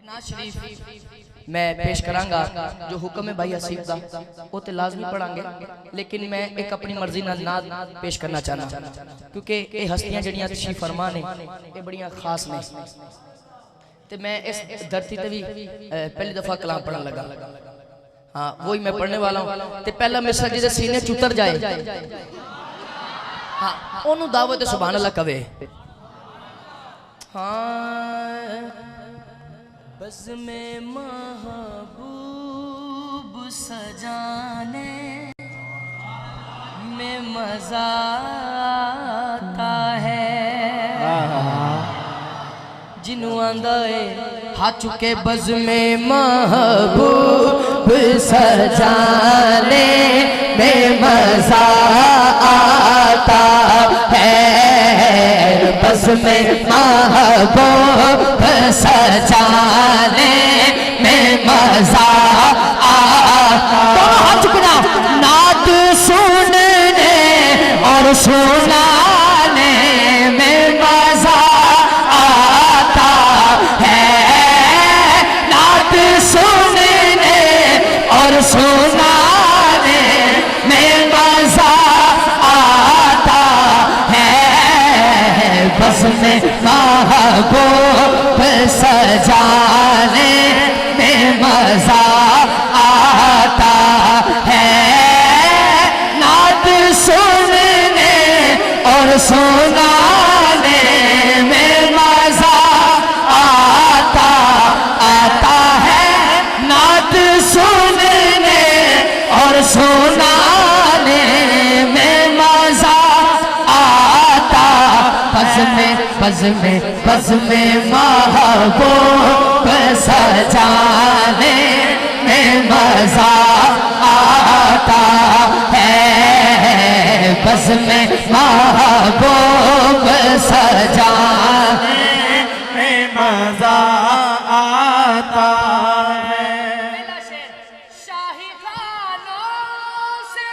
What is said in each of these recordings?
नात शरीफ मैं पेश करांगा जो हुक्म है भाई हसीब दा वो तो लाजमी पढ़ांगे, लेकिन मैं एक अपनी मर्जी नाल नात पेश करना चाहना क्योंकि ये हस्तियां जड़ियां तशरीफ फरमा ने ये बड़ियां खास ने। तो मैं इस धरती पे भी पहली दफा कलाम पढ़न लगा। हाँ वही मैं पढ़ने वाला हूँ। तो पहला मिसरा जिसे सीने च उतर जाए हाँ ओनू दावत सुभान अल्लाह कवे। हाँ बस में महबूब सजाने में मजा आता है, जिन्हों आंदा है हाथ चुके बज़ में महबूब सजाने में मजा आता है, बज़ में महबूब सजाने में मजा आता। हाथ चुकना नात सुनने और सुनाने में मजा आता है, नात सुनने और सुनाने में मजा आता है, बस में महबूब सजाने में मजा आता है, नात सुनने और सुनाने में मजा आता है, नात सुनने और सुनाने में मजा आता। बज़ में महबूब सजाने में मजा आता है, बज़ में महबूब सजाने में मजा आता है। शाही खानों से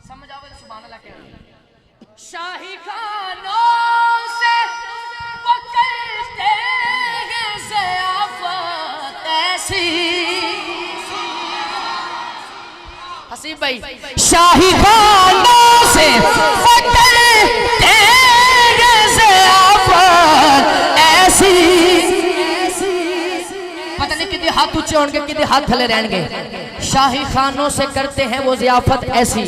समझ आओ सुभान अल्लाह क्या शाही खानों से वो करते हैं ज़ियाफ़त ऐसी। हसीब भाई शाही खानों से वो करते हैं ज़ियाफ़त ऐसी, पता नहीं कितने हाथ ऊंचे होंगे कितने हाथ थले रहेंगे। शाही खानों से करते हैं वो ज़ियाफ़त ऐसी,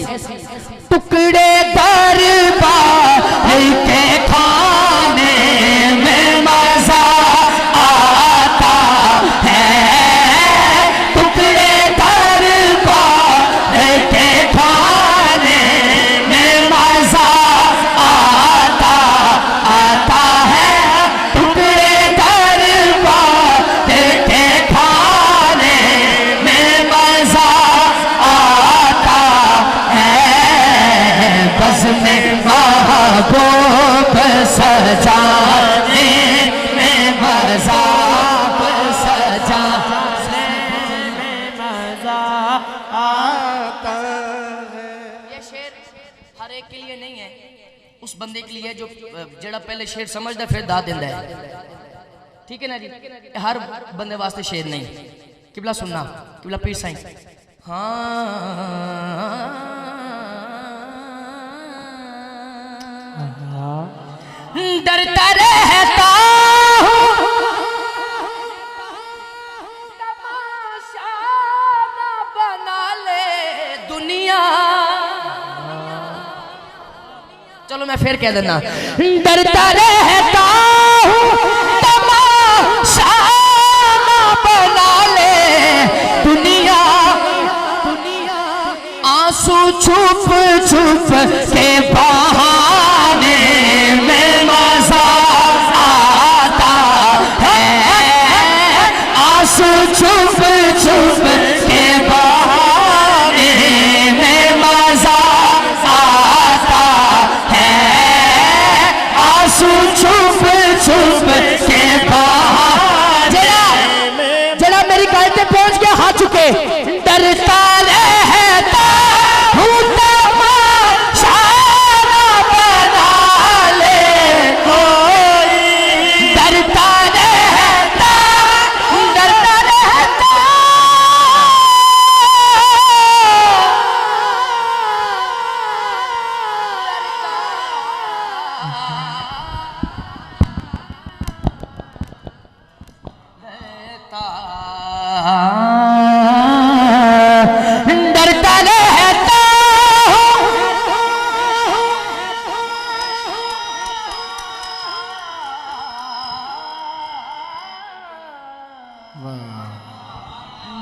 टुकड़े दरबार के खाने में मजा आता है, टुकड़े दरबार के खाने में मजा आता है, टुकड़े दरबार के खाने में मजा आता है, बज़ में महबूब सजाने में मजा सजाने में मजा आता है। ये शेर हर एक के लिए नहीं है, उस बंदे के लिए जो जड़ा पहले शेर समझदा फिर दा देंदा है। ठीक है ना जी, हर बंदे वास्ते शेर नहीं। किबला सुनना किबला पीर साईं। हाँ डरता रहता हूँ तमाशा ना बना ले दुनिया। चलो मैं फिर कह देना डरता रहता हूँ तमाशा ना बना ले दुनिया, आंसू छुप छुप के बहाने में मजा आता है, आंसू छुप छुप के बहाने में मजा आता है, आंसू छुप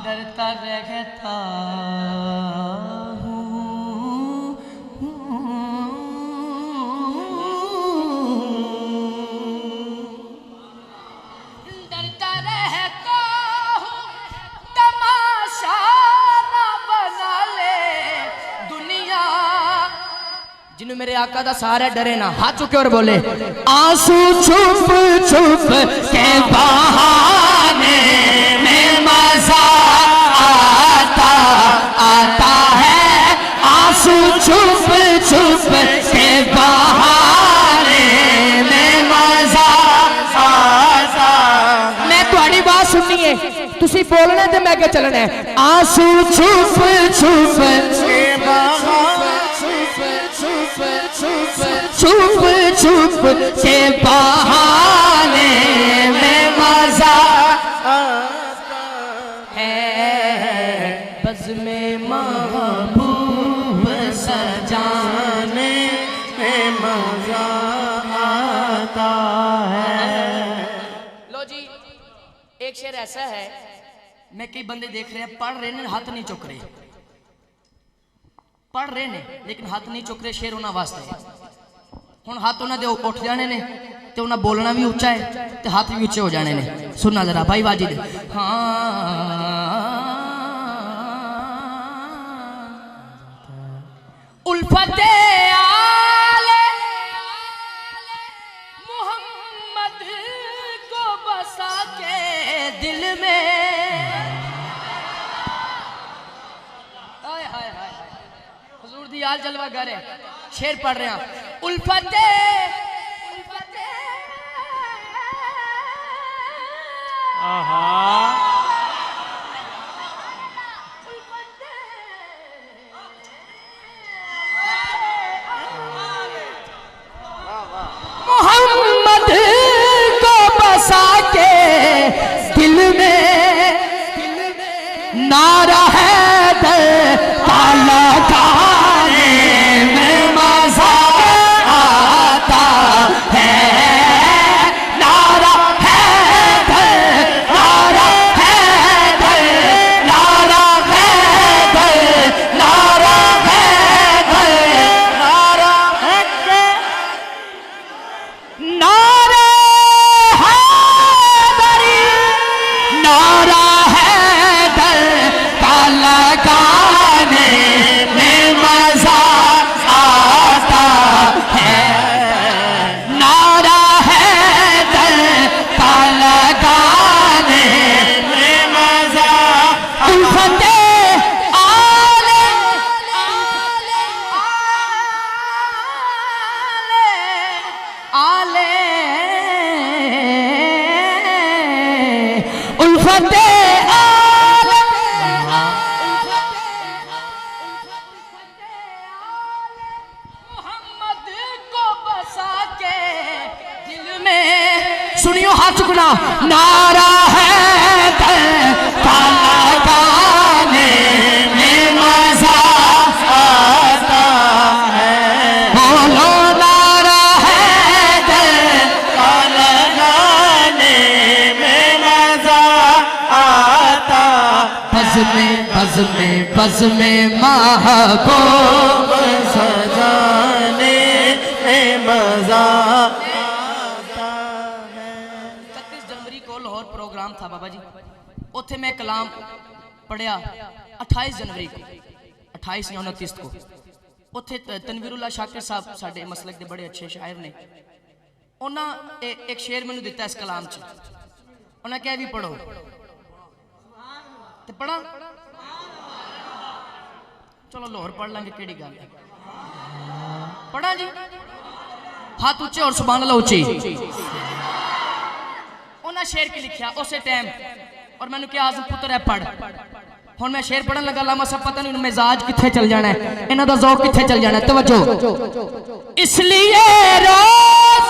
डरता रहता हूँ, डरता रहता हूँ, तमाशा ना बना ले दुनिया। जिन्हों मेरे आका दा सहारा डरे ना, हाथ चुके और बोले आंसू छुप छुप के बहाने में मजा आता आता है, आंसू छुप छुप के बहाने में मजा आता। मैं तुम्हारी बात सुननी है, तुसी बोलना ते मैं क्या चलना है। आंसू छुप छुप के छुप छुप के बहाने में मजा है, बज़्म महबूब सजाने में मजा आता है। लो जी, एक शेर ऐसा है, मैं कई बंदे देख रहे हैं पढ़ रहे ने हाथ नहीं चुक रहे, पढ़ रहे ने लेकिन हाथ नहीं चुक रहे। शेर उन्होंने वास्ते हुण हाथ उन्होंने उठ जाने ने ते उन्हें बोलना भी उच्चा है ते हाथ भी उच्चे हो जाने ने। सुनना जरा भाई बाजी दे। उल्फते आले मोहम्मद को बसा के दिल में, हुजूर दी आल जलवा गा रहे, शेर पढ़ रहे हैं। उल्फते मोहम्मद को बसा के दिल में, नारा है दर काला गाने में मजा आता है, नारा है दर, नारा है दर, नारा है दर, नारा है दर, नारा है नारा हैदरी, नारा हैदर का लगाने में मजा आता है, नारा हैदर का लगाने में मजा। उल्फते आले आले उल्फते आले मोहम्मद को बसा के दिल में। सुनियो हाथ चुकना, नारा है गाने में मजा आता है, बोलो नारा है गाने में मजा आता। बज़्म महबूब सजाने में मजा आता है। 31 जनवरी को लाहौर प्रोग्राम था बाबा जी, उथे मैं कलाम पढ़िया। 28 जनवरी को, 28 या 29 को उथे तनवीरुल्लाह शाकिर साहब साडे मसलक के बड़े अच्छे शायर ने, उन्हें एक शेर मैंने दिता इस कलाम च। उन्हें क्या भी पढ़ो तो पढ़ा, चलो लाहौर पढ़ लेंगे, केड़ी गल है। पढ़ा जी, हाथ ऊंचे और सुभान अल्लाह ऊंची। उन्हें शेर की लिखा उस टाइम, और मैंने क्या आजम पुत्र है पढ़। हुण मैं शेर पढ़न लगा, लामा सब पता नहीं मिजाज किथे चल जाना है, इन्हां दा ज़ौक किथे चल जाना है। तवज्जो। इसलिए रोज,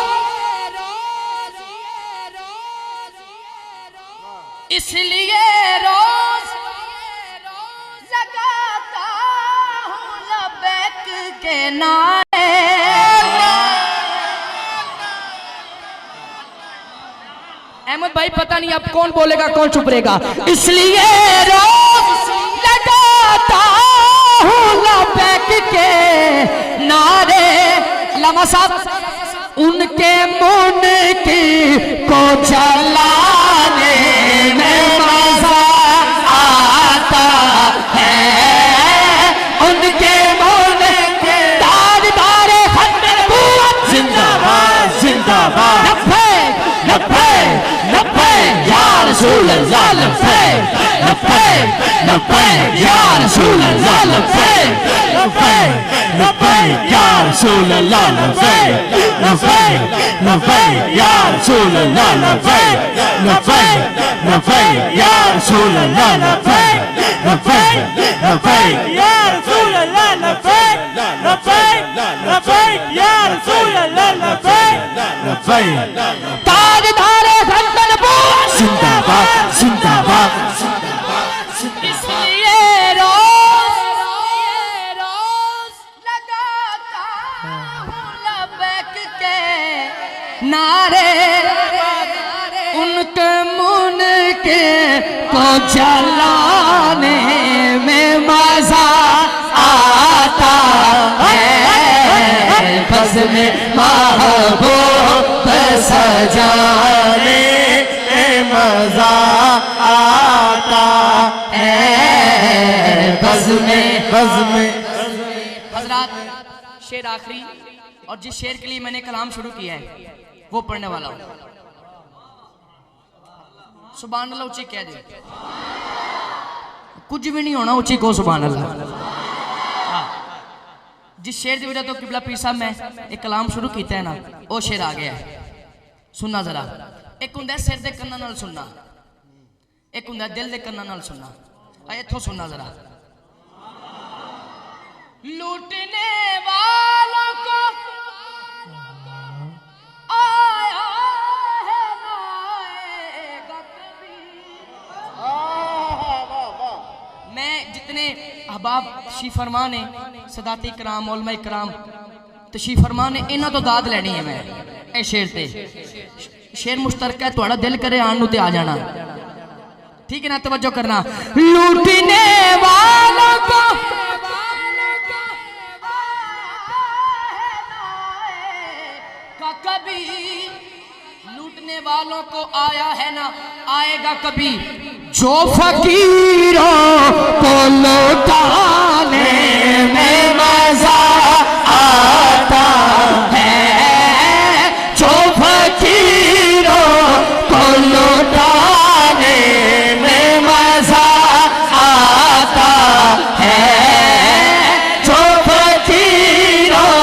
इसलिए रोज लगाता हूँ लबैक के नारे। अहमद भाई पता नहीं अब कौन बोलेगा कौन चुप रहेगा, इसलिए रोज लगाता हूँ लबैक के नारे। लमा साहब उनके मुन की को जलाने में मजा आता है, उनके मुन के ताजदारे खंडर बुआ जिंदाबाद जिंदाबाद। नब्बे नब्बे नब्बे या रसूल अल्लाह, नब्बे नब्बे नब्बे या रसूल अल्लाह, नब्बे नब्बे नब्बे या रसूल अल्लाह, नब्बे नब्बे नब्बे या रसूल अल्लाह, नब्बे नब्बे नब्बे या रसूल अल्लाह, नब्बे नब्बे नब्बे या रसूल अल्लाह, नब्बे नब्बे नब्बे या रसूल अल्लाह, नब्बे नब्बे। ताजदारे खंडर बुआ जिंदाबाद जिंदाबाद। इसलिए रोज लगाता हूँ लबैक के नारे, उनके मुन के को जलाने में मजा आता है, बस में महबूब सजाने में मजा आता है, बस में। हजरात शेर आखिरी, और जिस शेर के लिए मैंने कलाम शुरू किया है वो पढ़ने वाला हूँ। सुभान अल्लाह ऊंची कह दे, कुछ भी नहीं होना, ऊंची को सुभान अल्लाह। जिस शेर की वजह तो किबला पीर साहब मैं एक कलाम शुरू किया है ना, वो शेर आ गया है। सुनना जरा, एक हुंदा सिर दे कन्ना नाल सुनना, एक हुंदा दिल दे कन्ना नाल सुनना। इथों सुनना जरा। लूटने वालों को आया है ना आएगा कभी। मैं जितने अहबाब तशरीफ फरमा ने, सदाती कराम उलमा कराम तशरीफ फरमा ने, इन्हां तो दाद लैनी है मैं ए शेर ते। शेर मुश्तरक है, थोड़ा दिल करे आन ते आ जाना, ठीक है ना, तवज्जो करना। लूटने वालों को कभी, लूटने वालों को आया है ना आएगा कभी, जो फकीरों को लौटाने में मजा आता है, जो फकीरों को लौटाने में मजा आता है, जो फकीरों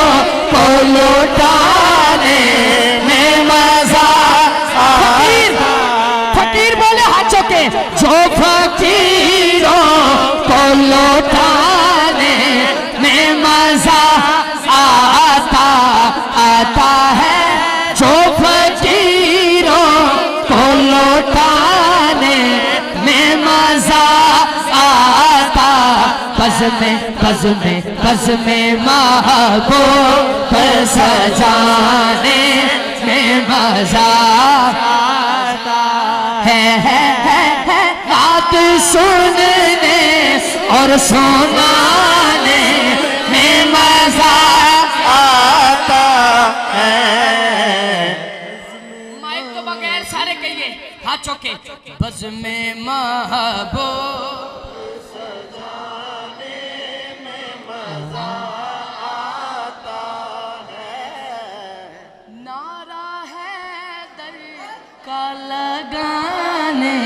को लौटाने में मजा आता। फकीर बोले हाथ चौके, जो फकीरों को लौटाने में मजा आता है, जो फकीरों को लौटाने में मजा आता। बज़ में महबूब सजाने में मजा आता है, बात सुनने और सुनाने में मजा आता है। माइक तो बगैर सारे कहिए हाथ चौके। बज़ में महबूब सजाने में मजा आता है, नारा है दर का लगाने